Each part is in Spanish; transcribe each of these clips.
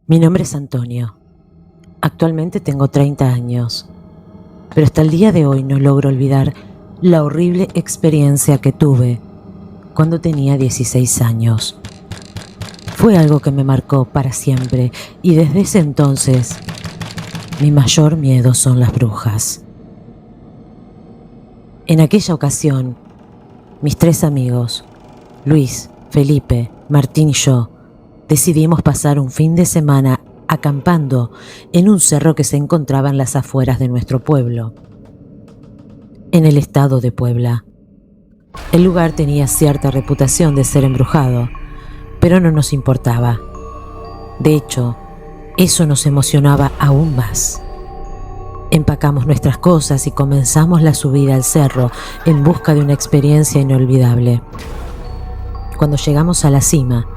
Mi nombre es Antonio. Actualmente tengo 30 años, pero hasta el día de hoy no logro olvidar la horrible experiencia que tuve cuando tenía 16 años. Fue algo que me marcó para siempre y desde ese entonces mi mayor miedo son las brujas. En aquella ocasión, mis 3 amigos, Luis, Felipe, Martín y yo, decidimos pasar un fin de semana acampando en un cerro que se encontraba en las afueras de nuestro pueblo, en el estado de Puebla. El lugar tenía cierta reputación de ser embrujado, pero no nos importaba. De hecho, eso nos emocionaba aún más. Empacamos nuestras cosas y comenzamos la subida al cerro en busca de una experiencia inolvidable. Cuando llegamos a la cima,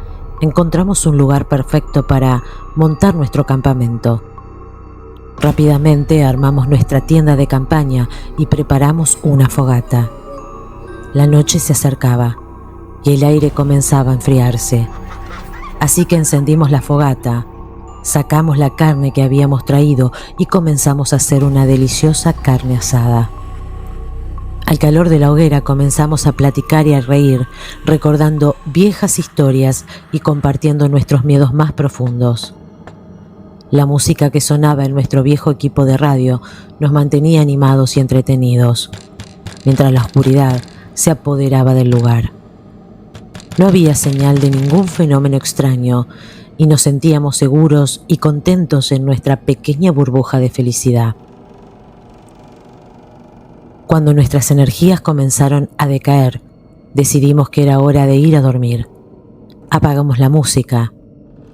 encontramos un lugar perfecto para montar nuestro campamento. Rápidamente armamos nuestra tienda de campaña y preparamos una fogata. La noche se acercaba y el aire comenzaba a enfriarse. Así que encendimos la fogata, sacamos la carne que habíamos traído y comenzamos a hacer una deliciosa carne asada. Al calor de la hoguera comenzamos a platicar y a reír, recordando viejas historias y compartiendo nuestros miedos más profundos. La música que sonaba en nuestro viejo equipo de radio nos mantenía animados y entretenidos, mientras la oscuridad se apoderaba del lugar. No había señal de ningún fenómeno extraño y nos sentíamos seguros y contentos en nuestra pequeña burbuja de felicidad. Cuando nuestras energías comenzaron a decaer, decidimos que era hora de ir a dormir. Apagamos la música,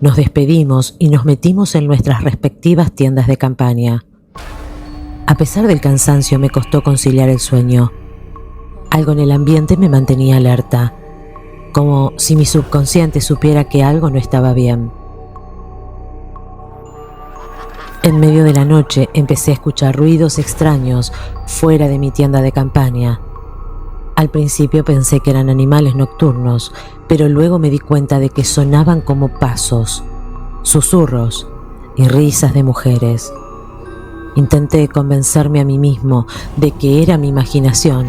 nos despedimos y nos metimos en nuestras respectivas tiendas de campaña. A pesar del cansancio, me costó conciliar el sueño. Algo en el ambiente me mantenía alerta, como si mi subconsciente supiera que algo no estaba bien. En medio de la noche empecé a escuchar ruidos extraños fuera de mi tienda de campaña. Al principio pensé que eran animales nocturnos, pero luego me di cuenta de que sonaban como pasos, susurros y risas de mujeres. Intenté convencerme a mí mismo de que era mi imaginación,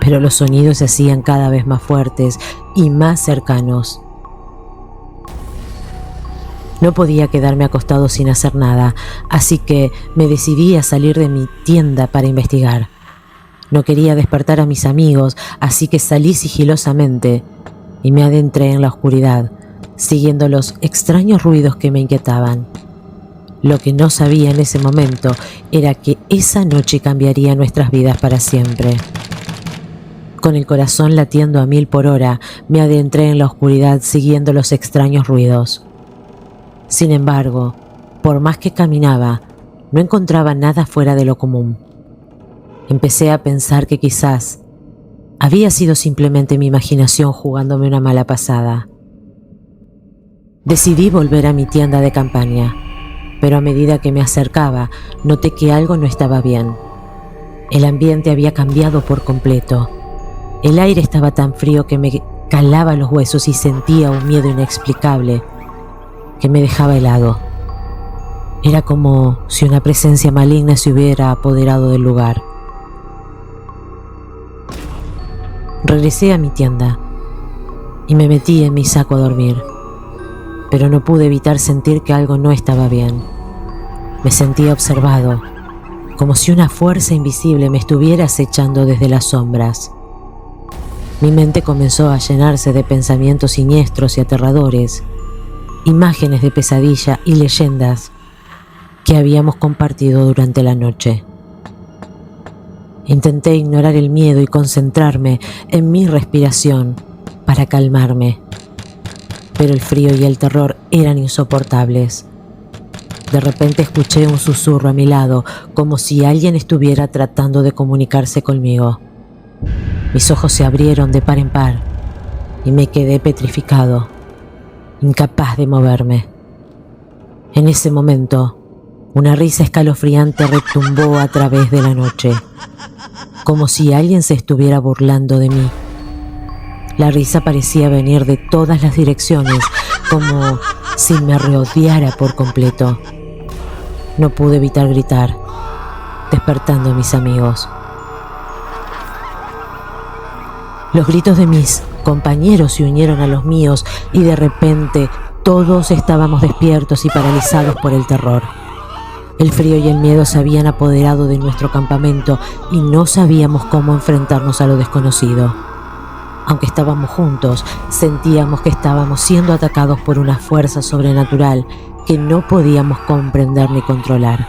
pero los sonidos se hacían cada vez más fuertes y más cercanos. No podía quedarme acostado sin hacer nada, así que me decidí a salir de mi tienda para investigar. No quería despertar a mis amigos, así que salí sigilosamente y me adentré en la oscuridad, siguiendo los extraños ruidos que me inquietaban. Lo que no sabía en ese momento era que esa noche cambiaría nuestras vidas para siempre. Con el corazón latiendo a 1000 por hora, me adentré en la oscuridad siguiendo los extraños ruidos. Sin embargo, por más que caminaba, no encontraba nada fuera de lo común. Empecé a pensar que quizás había sido simplemente mi imaginación jugándome una mala pasada. Decidí volver a mi tienda de campaña, pero a medida que me acercaba, noté que algo no estaba bien. El ambiente había cambiado por completo. El aire estaba tan frío que me calaba los huesos y sentía un miedo inexplicable que me dejaba helado. Era como si una presencia maligna se hubiera apoderado del lugar. Regresé a mi tienda y me metí en mi saco a dormir, pero no pude evitar sentir que algo no estaba bien. Me sentía observado, como si una fuerza invisible me estuviera acechando desde las sombras. Mi mente comenzó a llenarse de pensamientos siniestros y aterradores, imágenes de pesadilla y leyendas que habíamos compartido durante la noche. Intenté ignorar el miedo y concentrarme en mi respiración para calmarme, pero el frío y el terror eran insoportables. De repente escuché un susurro a mi lado, como si alguien estuviera tratando de comunicarse conmigo. Mis ojos se abrieron de par en par y me quedé petrificado, incapaz de moverme. En ese momento, una risa escalofriante retumbó a través de la noche, como si alguien se estuviera burlando de mí. La risa parecía venir de todas las direcciones, como si me rodeara por completo. No pude evitar gritar, despertando a mis amigos. Los gritos de mis compañeros se unieron a los míos y de repente todos estábamos despiertos y paralizados por el terror. El frío y el miedo se habían apoderado de nuestro campamento y no sabíamos cómo enfrentarnos a lo desconocido. Aunque estábamos juntos, sentíamos que estábamos siendo atacados por una fuerza sobrenatural que no podíamos comprender ni controlar.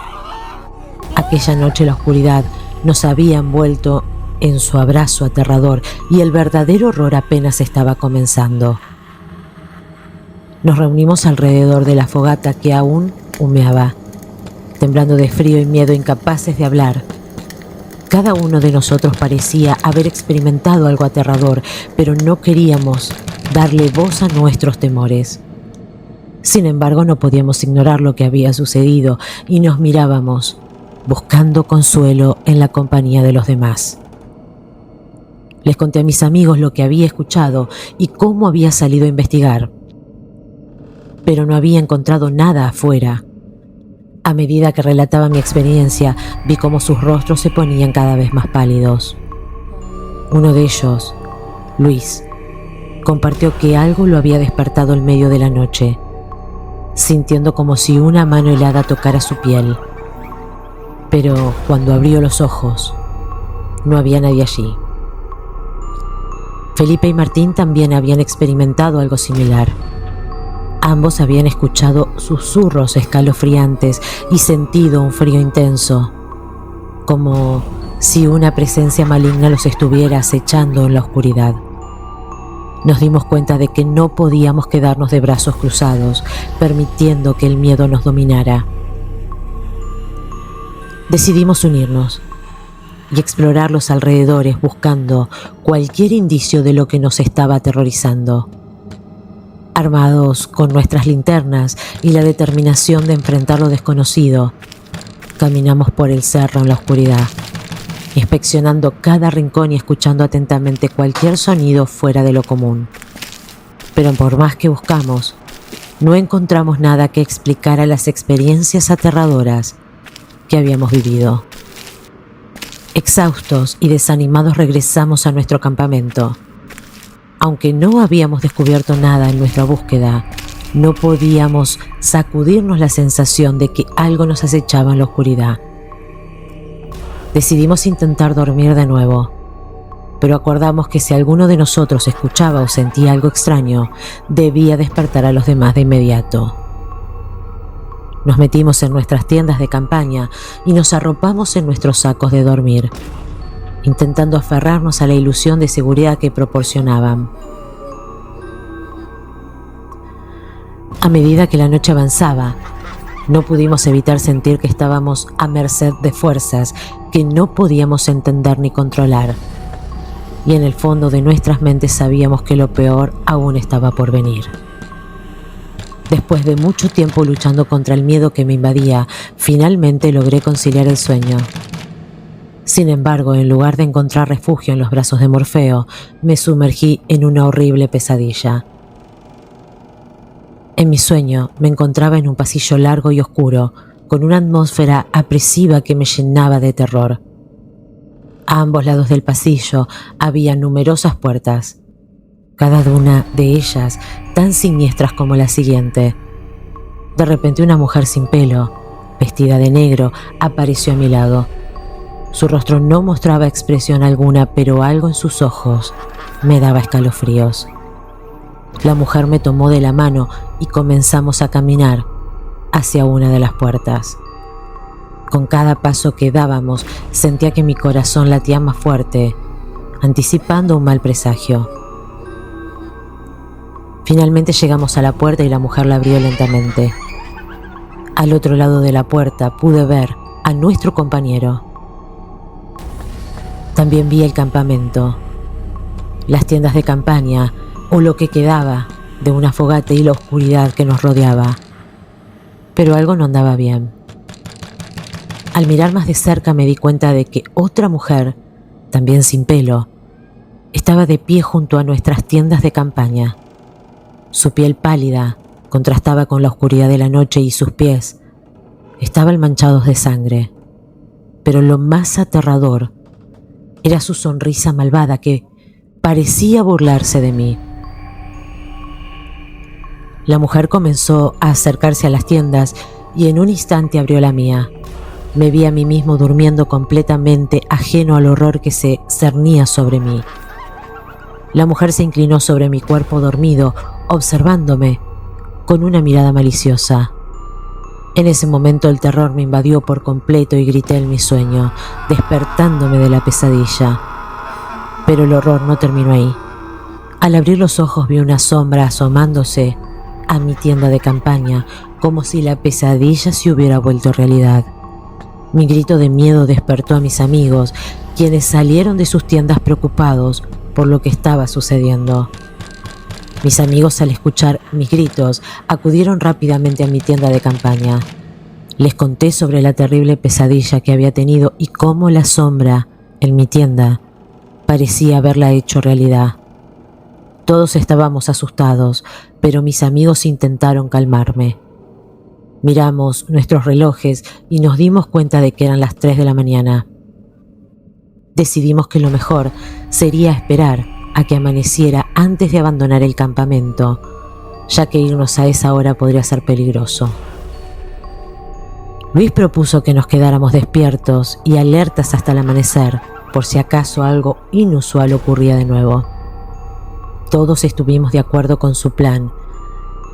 Aquella noche la oscuridad nos había envuelto en su abrazo aterrador y el verdadero horror apenas estaba comenzando. Nos reunimos alrededor de la fogata que aún humeaba, temblando de frío y miedo, incapaces de hablar. Cada uno de nosotros parecía haber experimentado algo aterrador, pero no queríamos darle voz a nuestros temores. Sin embargo, no podíamos ignorar lo que había sucedido y nos mirábamos, buscando consuelo en la compañía de los demás. Les conté a mis amigos lo que había escuchado y cómo había salido a investigar, pero no había encontrado nada afuera. A medida que relataba mi experiencia, vi cómo sus rostros se ponían cada vez más pálidos. Uno de ellos, Luis, compartió que algo lo había despertado en medio de la noche, sintiendo como si una mano helada tocara su piel. Pero cuando abrió los ojos, no había nadie allí. Felipe y Martín también habían experimentado algo similar. Ambos habían escuchado susurros escalofriantes y sentido un frío intenso, como si una presencia maligna los estuviera acechando en la oscuridad. Nos dimos cuenta de que no podíamos quedarnos de brazos cruzados, permitiendo que el miedo nos dominara. Decidimos unirnos y explorar los alrededores buscando cualquier indicio de lo que nos estaba aterrorizando. Armados con nuestras linternas y la determinación de enfrentar lo desconocido, caminamos por el cerro en la oscuridad, inspeccionando cada rincón y escuchando atentamente cualquier sonido fuera de lo común. Pero por más que buscamos, no encontramos nada que explicara las experiencias aterradoras que habíamos vivido. Exhaustos y desanimados regresamos a nuestro campamento. Aunque no habíamos descubierto nada en nuestra búsqueda, no podíamos sacudirnos la sensación de que algo nos acechaba en la oscuridad. Decidimos intentar dormir de nuevo, pero acordamos que si alguno de nosotros escuchaba o sentía algo extraño, debía despertar a los demás de inmediato. Nos metimos en nuestras tiendas de campaña y nos arropamos en nuestros sacos de dormir, intentando aferrarnos a la ilusión de seguridad que proporcionaban. A medida que la noche avanzaba, no pudimos evitar sentir que estábamos a merced de fuerzas que no podíamos entender ni controlar, y en el fondo de nuestras mentes sabíamos que lo peor aún estaba por venir. Después de mucho tiempo luchando contra el miedo que me invadía, finalmente logré conciliar el sueño. Sin embargo, en lugar de encontrar refugio en los brazos de Morfeo, me sumergí en una horrible pesadilla. En mi sueño me encontraba en un pasillo largo y oscuro, con una atmósfera opresiva que me llenaba de terror. A ambos lados del pasillo había numerosas puertas, cada una de ellas tan siniestras como la siguiente. De repente una mujer sin pelo, vestida de negro, apareció a mi lado. Su rostro no mostraba expresión alguna, pero algo en sus ojos me daba escalofríos. La mujer me tomó de la mano y comenzamos a caminar hacia una de las puertas. Con cada paso que dábamos, sentía que mi corazón latía más fuerte, anticipando un mal presagio. Finalmente llegamos a la puerta y la mujer la abrió lentamente. Al otro lado de la puerta pude ver a nuestro compañero. También vi el campamento, las tiendas de campaña o lo que quedaba de una fogata y la oscuridad que nos rodeaba. Pero algo no andaba bien. Al mirar más de cerca me di cuenta de que otra mujer, también sin pelo, estaba de pie junto a nuestras tiendas de campaña. Su piel pálida contrastaba con la oscuridad de la noche y sus pies estaban manchados de sangre. Pero lo más aterrador era su sonrisa malvada que parecía burlarse de mí. La mujer comenzó a acercarse a las tiendas y en un instante abrió la mía. Me vi a mí mismo durmiendo completamente ajeno al horror que se cernía sobre mí. La mujer se inclinó sobre mi cuerpo dormido, observándome con una mirada maliciosa. En ese momento el terror me invadió por completo y grité en mi sueño, despertándome de la pesadilla. Pero el horror no terminó ahí. Al abrir los ojos vi una sombra asomándose a mi tienda de campaña, como si la pesadilla se hubiera vuelto realidad. Mi grito de miedo despertó a mis amigos, quienes salieron de sus tiendas preocupados por lo que estaba sucediendo. Mis amigos, al escuchar mis gritos, acudieron rápidamente a mi tienda de campaña. Les conté sobre la terrible pesadilla que había tenido y cómo la sombra en mi tienda parecía haberla hecho realidad. Todos estábamos asustados, pero mis amigos intentaron calmarme. Miramos nuestros relojes y nos dimos cuenta de que eran las 3 de la mañana. Decidimos que lo mejor sería esperar a que amaneciera antes de abandonar el campamento, ya que irnos a esa hora podría ser peligroso. Luis propuso que nos quedáramos despiertos y alertas hasta el amanecer, por si acaso algo inusual ocurría de nuevo. Todos estuvimos de acuerdo con su plan,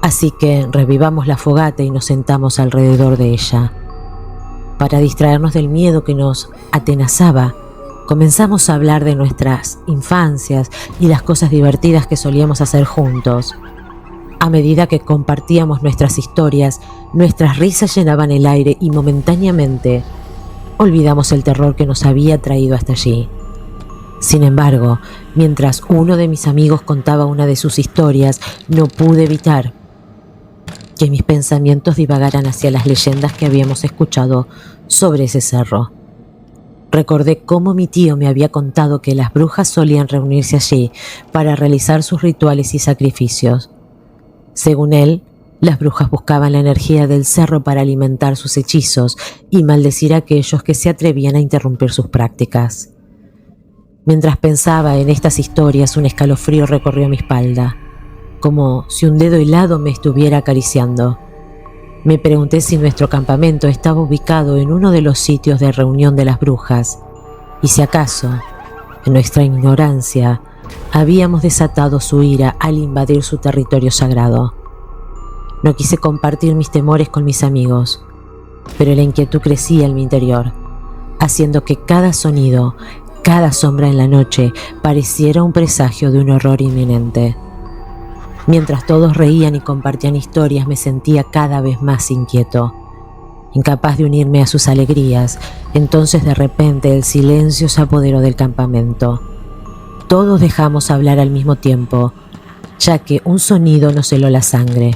así que revivamos la fogata y nos sentamos alrededor de ella. Para distraernos del miedo que nos atenazaba, comenzamos a hablar de nuestras infancias y las cosas divertidas que solíamos hacer juntos. A medida que compartíamos nuestras historias, nuestras risas llenaban el aire y momentáneamente olvidamos el terror que nos había traído hasta allí. Sin embargo, mientras uno de mis amigos contaba una de sus historias, no pude evitar que mis pensamientos divagaran hacia las leyendas que habíamos escuchado sobre ese cerro. Recordé cómo mi tío me había contado que las brujas solían reunirse allí para realizar sus rituales y sacrificios. Según él, las brujas buscaban la energía del cerro para alimentar sus hechizos y maldecir a aquellos que se atrevían a interrumpir sus prácticas. Mientras pensaba en estas historias, un escalofrío recorrió mi espalda, como si un dedo helado me estuviera acariciando. Me pregunté si nuestro campamento estaba ubicado en uno de los sitios de reunión de las brujas, y si acaso, en nuestra ignorancia, habíamos desatado su ira al invadir su territorio sagrado. No quise compartir mis temores con mis amigos, pero la inquietud crecía en mi interior, haciendo que cada sonido, cada sombra en la noche pareciera un presagio de un horror inminente. Mientras todos reían y compartían historias, me sentía cada vez más inquieto, incapaz de unirme a sus alegrías. Entonces de repente el silencio se apoderó del campamento. Todos dejamos hablar al mismo tiempo, ya que un sonido nos heló la sangre.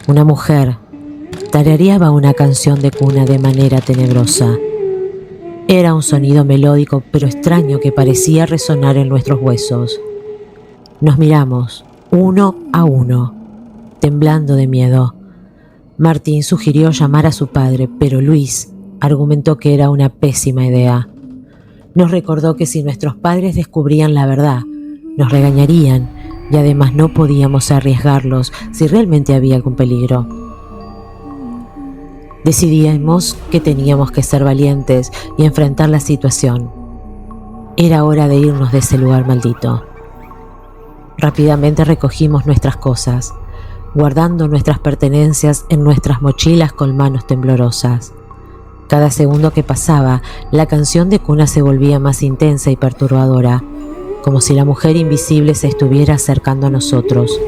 Una mujer tarareaba una canción de cuna de manera tenebrosa. Era un sonido melódico pero extraño que parecía resonar en nuestros huesos. Nos miramos, uno a uno, temblando de miedo. Martín sugirió llamar a su padre, pero Luis argumentó que era una pésima idea. Nos recordó que si nuestros padres descubrían la verdad, nos regañarían y además no podíamos arriesgarlos si realmente había algún peligro. Decidimos que teníamos que ser valientes y enfrentar la situación. Era hora de irnos de ese lugar maldito. Rápidamente recogimos nuestras cosas, guardando nuestras pertenencias en nuestras mochilas con manos temblorosas. Cada segundo que pasaba, la canción de cuna se volvía más intensa y perturbadora, como si la mujer invisible se estuviera acercando a nosotros.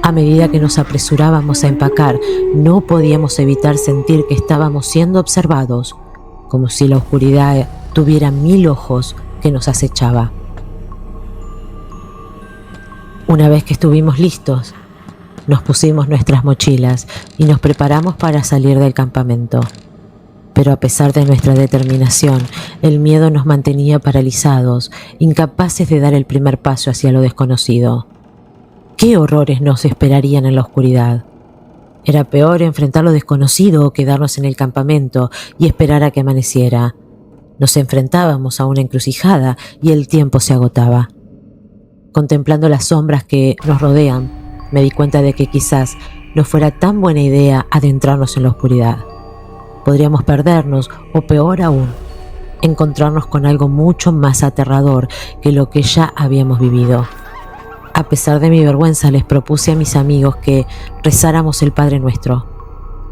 A medida que nos apresurábamos a empacar, no podíamos evitar sentir que estábamos siendo observados, como si la oscuridad tuviera 1000 ojos que nos acechaba. Una vez que estuvimos listos, nos pusimos nuestras mochilas y nos preparamos para salir del campamento. Pero a pesar de nuestra determinación, el miedo nos mantenía paralizados, incapaces de dar el primer paso hacia lo desconocido. ¿Qué horrores nos esperarían en la oscuridad? Era peor enfrentar lo desconocido o quedarnos en el campamento y esperar a que amaneciera. Nos enfrentábamos a una encrucijada y el tiempo se agotaba. Contemplando las sombras que nos rodean, me di cuenta de que quizás no fuera tan buena idea adentrarnos en la oscuridad. Podríamos perdernos o, peor aún, encontrarnos con algo mucho más aterrador que lo que ya habíamos vivido. A pesar de mi vergüenza, les propuse a mis amigos que rezáramos el Padre Nuestro,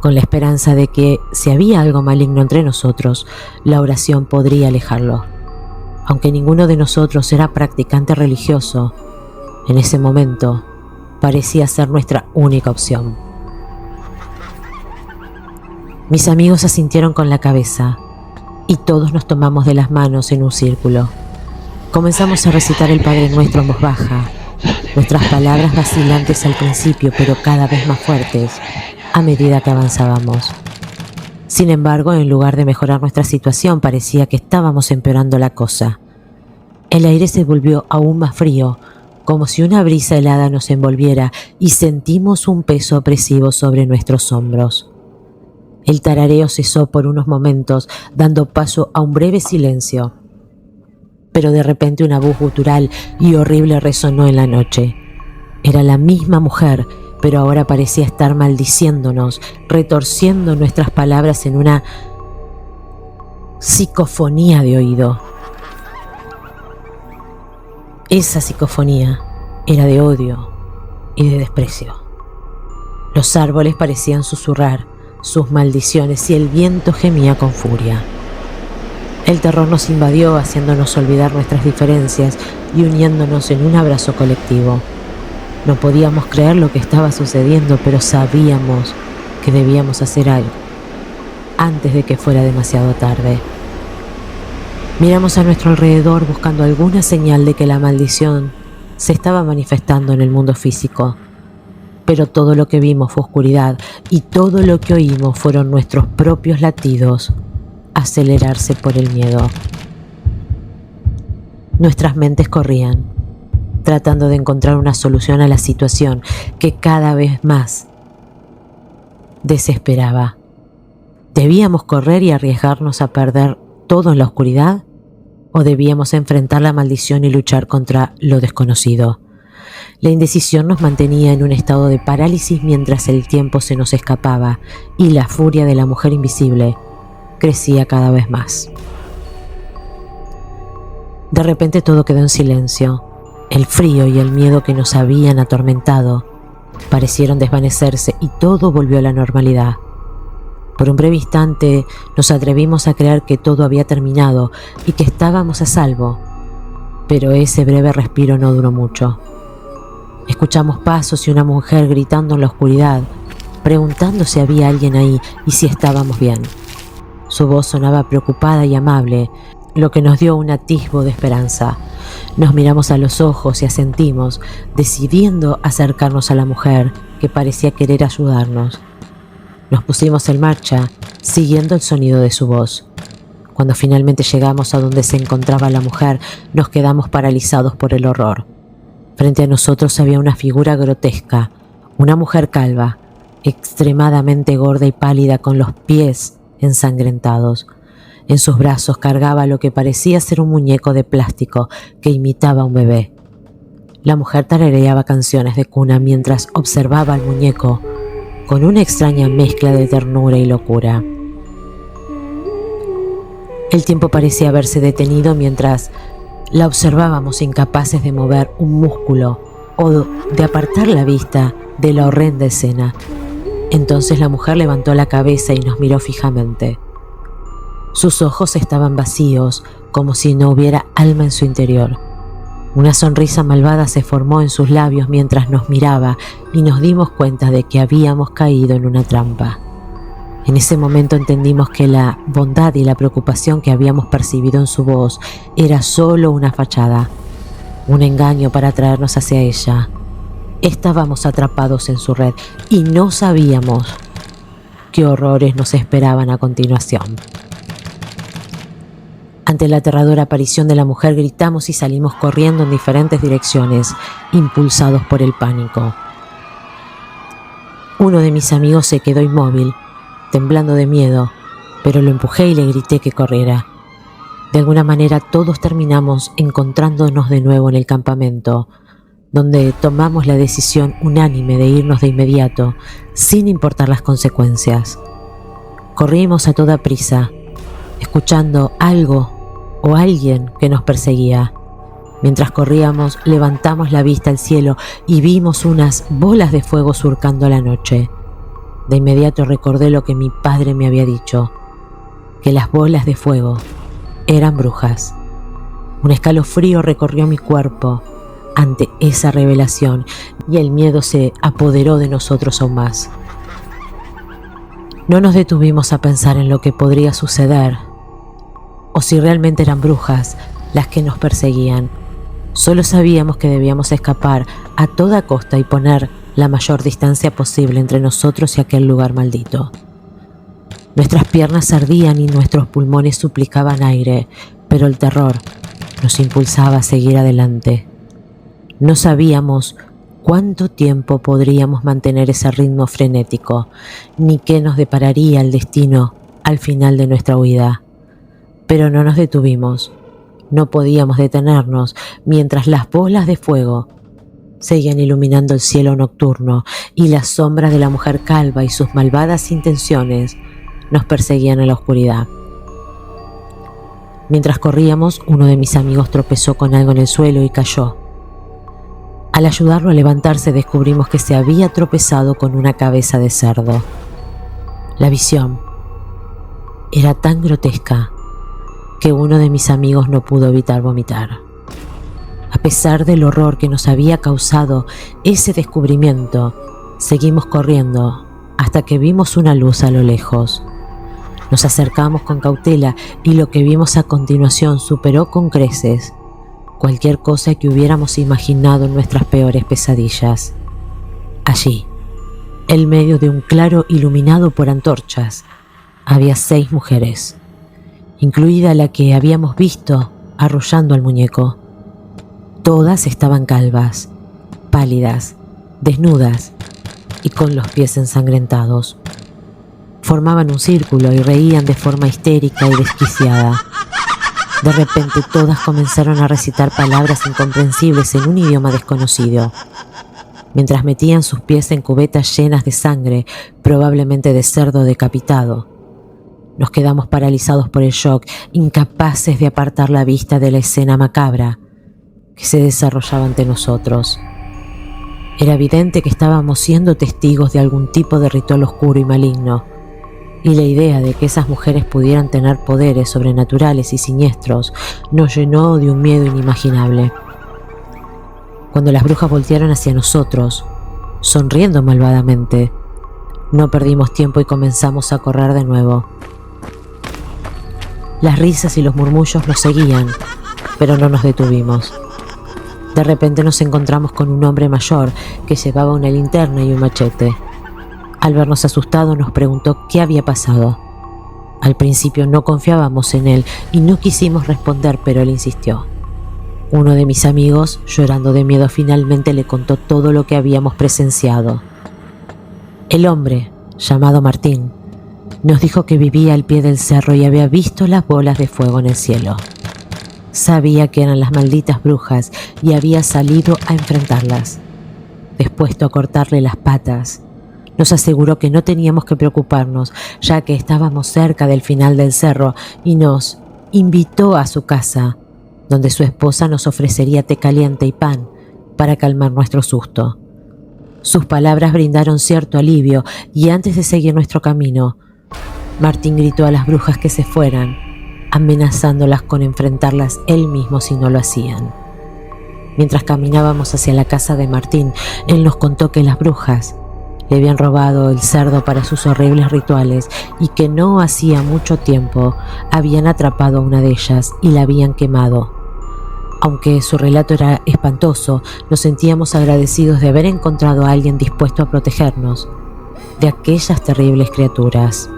con la esperanza de que si había algo maligno entre nosotros, la oración podría alejarlo. Aunque ninguno de nosotros era practicante religioso, en ese momento parecía ser nuestra única opción. Mis amigos asintieron con la cabeza y todos nos tomamos de las manos en un círculo. Comenzamos a recitar el Padre Nuestro en voz baja, nuestras palabras vacilantes al principio, pero cada vez más fuertes a medida que avanzábamos. Sin embargo, en lugar de mejorar nuestra situación, parecía que estábamos empeorando la cosa. El aire se volvió aún más frío, como si una brisa helada nos envolviera, y sentimos un peso opresivo sobre nuestros hombros. El tarareo cesó por unos momentos, dando paso a un breve silencio. Pero de repente una voz gutural y horrible resonó en la noche. Era la misma mujer, pero ahora parecía estar maldiciéndonos, retorciendo nuestras palabras en una psicofonía de oído. Esa psicofonía era de odio y de desprecio. Los árboles parecían susurrar sus maldiciones y el viento gemía con furia. El terror nos invadió, haciéndonos olvidar nuestras diferencias y uniéndonos en un abrazo colectivo. No podíamos creer lo que estaba sucediendo, pero sabíamos que debíamos hacer algo antes de que fuera demasiado tarde. Miramos a nuestro alrededor buscando alguna señal de que la maldición se estaba manifestando en el mundo físico, pero todo lo que vimos fue oscuridad y todo lo que oímos fueron nuestros propios latidos acelerarse por el miedo. Nuestras mentes corrían, tratando de encontrar una solución a la situación que cada vez más desesperaba. ¿Debíamos correr y arriesgarnos a perder todo en la oscuridad? ¿O debíamos enfrentar la maldición y luchar contra lo desconocido? La indecisión nos mantenía en un estado de parálisis mientras el tiempo se nos escapaba y la furia de la mujer invisible crecía cada vez más. De repente todo quedó en silencio. El frío y el miedo que nos habían atormentado parecieron desvanecerse y todo volvió a la normalidad. Por un breve instante nos atrevimos a creer que todo había terminado y que estábamos a salvo, pero ese breve respiro no duró mucho. Escuchamos pasos y una mujer gritando en la oscuridad, preguntando si había alguien ahí y si estábamos bien. Su voz sonaba preocupada y amable, lo que nos dio un atisbo de esperanza. Nos miramos a los ojos y asentimos, decidiendo acercarnos a la mujer que parecía querer ayudarnos. Nos pusimos en marcha, siguiendo el sonido de su voz. Cuando finalmente llegamos a donde se encontraba la mujer, nos quedamos paralizados por el horror. Frente a nosotros había una figura grotesca, una mujer calva, extremadamente gorda y pálida, con los pies ensangrentados. En sus brazos cargaba lo que parecía ser un muñeco de plástico que imitaba a un bebé. La mujer tarareaba canciones de cuna mientras observaba al muñeco con una extraña mezcla de ternura y locura. El tiempo parecía haberse detenido mientras la observábamos, incapaces de mover un músculo o de apartar la vista de la horrenda escena. Entonces la mujer levantó la cabeza y nos miró fijamente. Sus ojos estaban vacíos, como si no hubiera alma en su interior. Una sonrisa malvada se formó en sus labios mientras nos miraba y nos dimos cuenta de que habíamos caído en una trampa. En ese momento entendimos que la bondad y la preocupación que habíamos percibido en su voz era solo una fachada, un engaño para atraernos hacia ella. Estábamos atrapados en su red y no sabíamos qué horrores nos esperaban a continuación. Ante la aterradora aparición de la mujer gritamos y salimos corriendo en diferentes direcciones, impulsados por el pánico. Uno de mis amigos se quedó inmóvil, temblando de miedo, pero lo empujé y le grité que corriera. De alguna manera todos terminamos encontrándonos de nuevo en el campamento, donde tomamos la decisión unánime de irnos de inmediato, sin importar las consecuencias. Corrimos a toda prisa, escuchando algo o alguien que nos perseguía. Mientras corríamos, levantamos la vista al cielo y vimos unas bolas de fuego surcando la noche. De inmediato recordé lo que mi padre me había dicho, que las bolas de fuego eran brujas. Un escalofrío recorrió mi cuerpo ante esa revelación y el miedo se apoderó de nosotros aún más. No nos detuvimos a pensar en lo que podría suceder o si realmente eran brujas las que nos perseguían. Solo sabíamos que debíamos escapar a toda costa y poner la mayor distancia posible entre nosotros y aquel lugar maldito. Nuestras piernas ardían y nuestros pulmones suplicaban aire, pero el terror nos impulsaba a seguir adelante. No sabíamos cuánto tiempo podríamos mantener ese ritmo frenético, ni qué nos depararía el destino al final de nuestra huida. Pero no nos detuvimos. No podíamos detenernos mientras las bolas de fuego seguían iluminando el cielo nocturno y las sombras de la mujer calva y sus malvadas intenciones nos perseguían en la oscuridad. Mientras corríamos, uno de mis amigos tropezó con algo en el suelo y cayó. Al ayudarlo a levantarse, descubrimos que se había tropezado con una cabeza de cerdo. La visión era tan grotesca que uno de mis amigos no pudo evitar vomitar. A pesar del horror que nos había causado ese descubrimiento, seguimos corriendo hasta que vimos una luz a lo lejos. Nos acercamos con cautela y lo que vimos a continuación superó con creces cualquier cosa que hubiéramos imaginado en nuestras peores pesadillas. Allí, en medio de un claro iluminado por antorchas, había 6 mujeres, incluida la que habíamos visto arrullando al muñeco. Todas estaban calvas, pálidas, desnudas y con los pies ensangrentados. Formaban un círculo y reían de forma histérica y desquiciada. De repente todas comenzaron a recitar palabras incomprensibles en un idioma desconocido, mientras metían sus pies en cubetas llenas de sangre, probablemente de cerdo decapitado. Nos quedamos paralizados por el shock, incapaces de apartar la vista de la escena macabra que se desarrollaba ante nosotros. Era evidente que estábamos siendo testigos de algún tipo de ritual oscuro y maligno, y la idea de que esas mujeres pudieran tener poderes sobrenaturales y siniestros nos llenó de un miedo inimaginable. Cuando las brujas voltearon hacia nosotros, sonriendo malvadamente, no perdimos tiempo y comenzamos a correr de nuevo. Las risas y los murmullos nos seguían, pero no nos detuvimos. De repente nos encontramos con un hombre mayor que llevaba una linterna y un machete. Al vernos asustados nos preguntó qué había pasado. Al principio no confiábamos en él y no quisimos responder, pero él insistió. Uno de mis amigos, llorando de miedo, finalmente le contó todo lo que habíamos presenciado. El hombre, llamado Martín, nos dijo que vivía al pie del cerro y había visto las bolas de fuego en el cielo. Sabía que eran las malditas brujas y había salido a enfrentarlas. Dispuesto a cortarle las patas, nos aseguró que no teníamos que preocuparnos, ya que estábamos cerca del final del cerro, y nos invitó a su casa, donde su esposa nos ofrecería té caliente y pan para calmar nuestro susto. Sus palabras brindaron cierto alivio, y antes de seguir nuestro camino, Martín gritó a las brujas que se fueran, amenazándolas con enfrentarlas él mismo si no lo hacían. Mientras caminábamos hacia la casa de Martín, él nos contó que las brujas le habían robado el cerdo para sus horribles rituales y que no hacía mucho tiempo habían atrapado a una de ellas y la habían quemado. Aunque su relato era espantoso, nos sentíamos agradecidos de haber encontrado a alguien dispuesto a protegernos de aquellas terribles criaturas.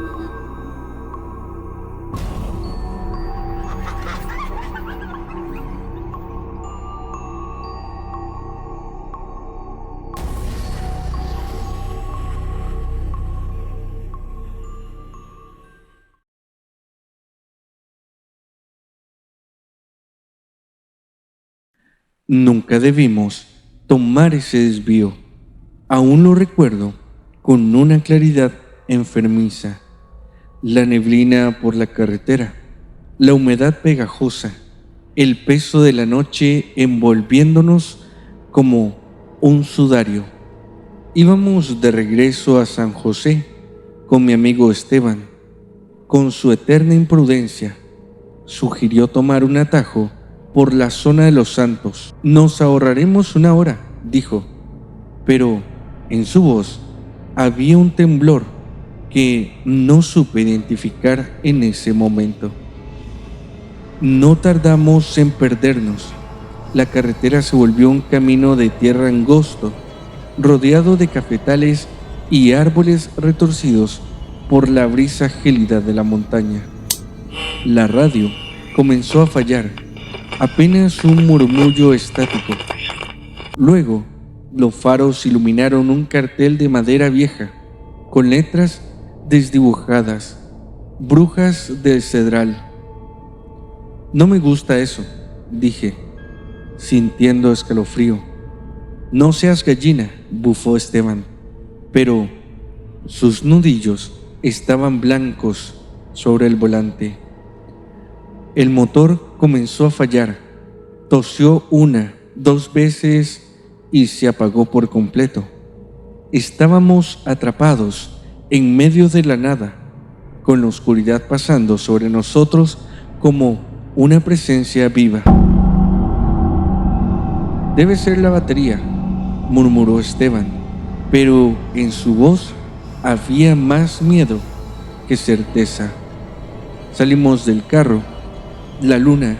Nunca debimos tomar ese desvío. Aún lo recuerdo con una claridad enfermiza. La neblina por la carretera, la humedad pegajosa, el peso de la noche envolviéndonos como un sudario. Íbamos de regreso a San José con mi amigo Esteban. Con su eterna imprudencia, sugirió tomar un atajo por la zona de los Santos. Nos ahorraremos 1 hora, dijo, pero en su voz había un temblor que no supe identificar en ese momento. No tardamos en perdernos. La carretera se volvió un camino de tierra angosto, rodeado de cafetales y árboles retorcidos por la brisa gélida de la montaña. La radio comenzó a fallar, apenas un murmullo estático. Luego, los faros iluminaron un cartel de madera vieja, con letras desdibujadas, brujas de cedral. No me gusta eso, dije, sintiendo escalofrío. No seas gallina, bufó Esteban, pero sus nudillos estaban blancos sobre el volante. El motor comenzó a fallar, tosió 1, 2 veces y se apagó por completo. Estábamos atrapados en medio de la nada, con la oscuridad pasando sobre nosotros como una presencia viva. Debe ser la batería, murmuró Esteban, pero en su voz había más miedo que certeza. Salimos del carro. La luna,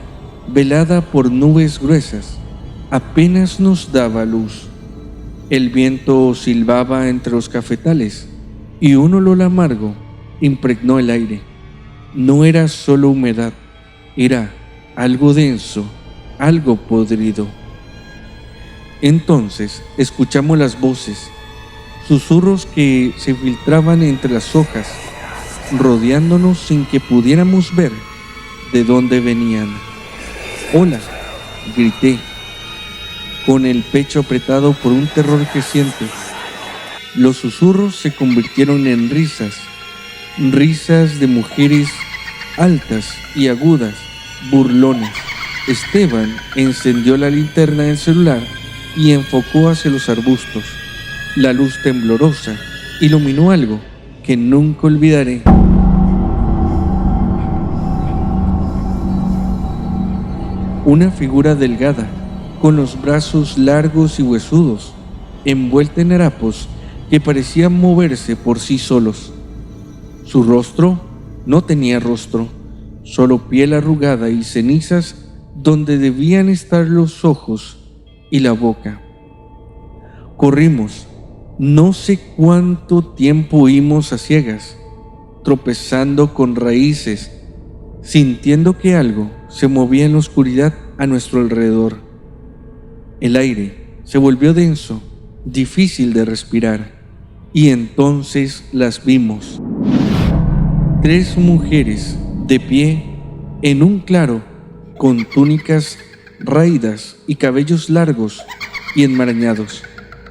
velada por nubes gruesas, apenas nos daba luz. El viento silbaba entre los cafetales y un olor amargo impregnó el aire. No era solo humedad, era algo denso, algo podrido. Entonces escuchamos las voces, susurros que se filtraban entre las hojas, rodeándonos sin que pudiéramos ver de dónde venían. «Hola», grité, con el pecho apretado por un terror creciente. Los susurros se convirtieron en risas, risas de mujeres altas y agudas, burlonas. Esteban encendió la linterna del celular y enfocó hacia los arbustos. La luz temblorosa iluminó algo que nunca olvidaré. Una figura delgada, con los brazos largos y huesudos, envuelta en harapos que parecían moverse por sí solos. Su rostro no tenía rostro, solo piel arrugada y cenizas donde debían estar los ojos y la boca. Corrimos. No sé cuánto tiempo huimos a ciegas, tropezando con raíces, sintiendo que algo se movía en la oscuridad a nuestro alrededor. El aire se volvió denso, difícil de respirar, y entonces las vimos. 3 mujeres de pie en un claro, con túnicas raídas y cabellos largos y enmarañados.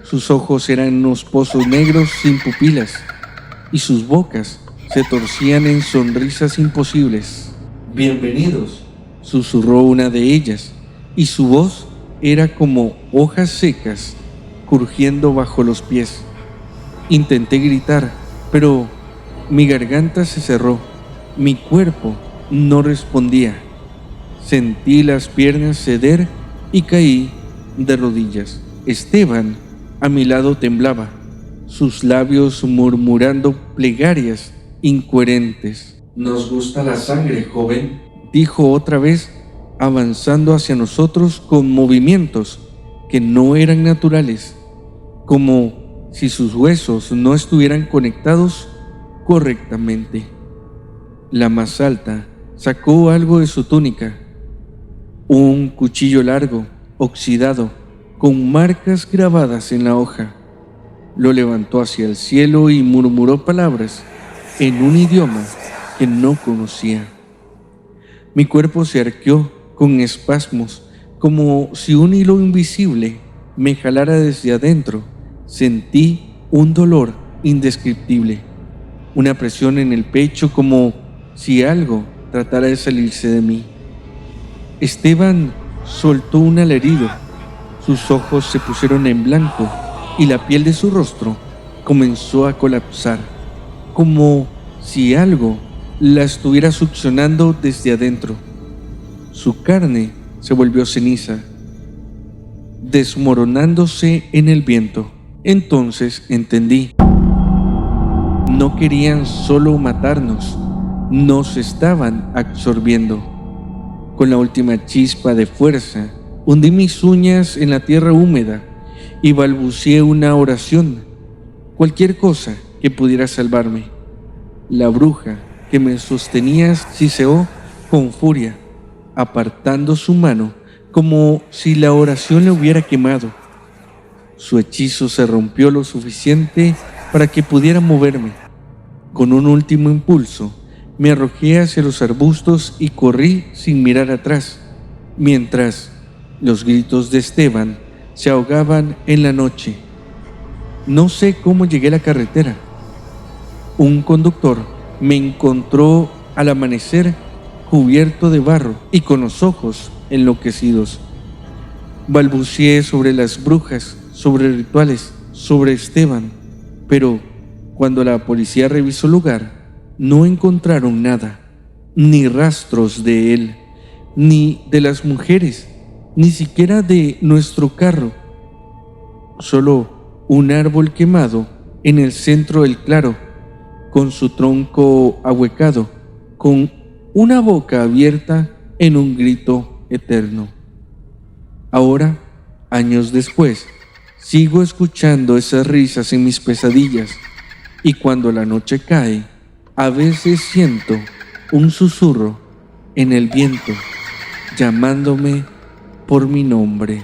Sus ojos eran unos pozos negros sin pupilas, y sus bocas se torcían en sonrisas imposibles. «Bienvenidos», susurró una de ellas, y su voz era como hojas secas crujiendo bajo los pies. Intenté gritar, pero mi garganta se cerró, mi cuerpo no respondía. Sentí las piernas ceder y caí de rodillas. Esteban a mi lado temblaba, sus labios murmurando plegarias incoherentes. «Nos gusta la sangre, joven», dijo otra vez, avanzando hacia nosotros con movimientos que no eran naturales, como si sus huesos no estuvieran conectados correctamente. La más alta sacó algo de su túnica, un cuchillo largo, oxidado, con marcas grabadas en la hoja. Lo levantó hacia el cielo y murmuró palabras en un idioma que no conocía. Mi cuerpo se arqueó con espasmos, como si un hilo invisible me jalara desde adentro. Sentí un dolor indescriptible, una presión en el pecho como si algo tratara de salirse de mí. Esteban soltó un alarido, sus ojos se pusieron en blanco y la piel de su rostro comenzó a colapsar, como si algo la estuviera succionando desde adentro. Su carne se volvió ceniza, desmoronándose en el viento. Entonces entendí. No querían solo matarnos, nos estaban absorbiendo. Con la última chispa de fuerza, hundí mis uñas en la tierra húmeda y balbuceé una oración, cualquier cosa que pudiera salvarme. La bruja que me sostenía siseó con furia, apartando su mano como si la oración le hubiera quemado. Su hechizo se rompió lo suficiente para que pudiera moverme. Con un último impulso, me arrojé hacia los arbustos y corrí sin mirar atrás, mientras los gritos de Esteban se ahogaban en la noche. No sé cómo llegué a la carretera. Un conductor me encontró al amanecer cubierto de barro y con los ojos enloquecidos. Balbuceé sobre las brujas, sobre rituales, sobre Esteban, pero cuando la policía revisó el lugar, no encontraron nada, ni rastros de él, ni de las mujeres, ni siquiera de nuestro carro. Solo un árbol quemado en el centro del claro, con su tronco ahuecado, con una boca abierta en un grito eterno. Ahora, años después, sigo escuchando esas risas en mis pesadillas, y cuando la noche cae, a veces siento un susurro en el viento llamándome por mi nombre.